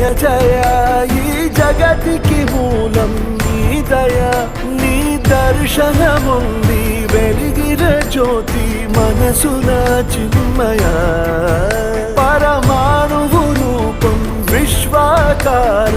జయ జయ ఈ జగతికి మూలం నీ దయ నీ దర్శనముంది వెలిగిన జ్యోతి మనసున చిన్మయ పరమాణువు రూపం విశ్వాకార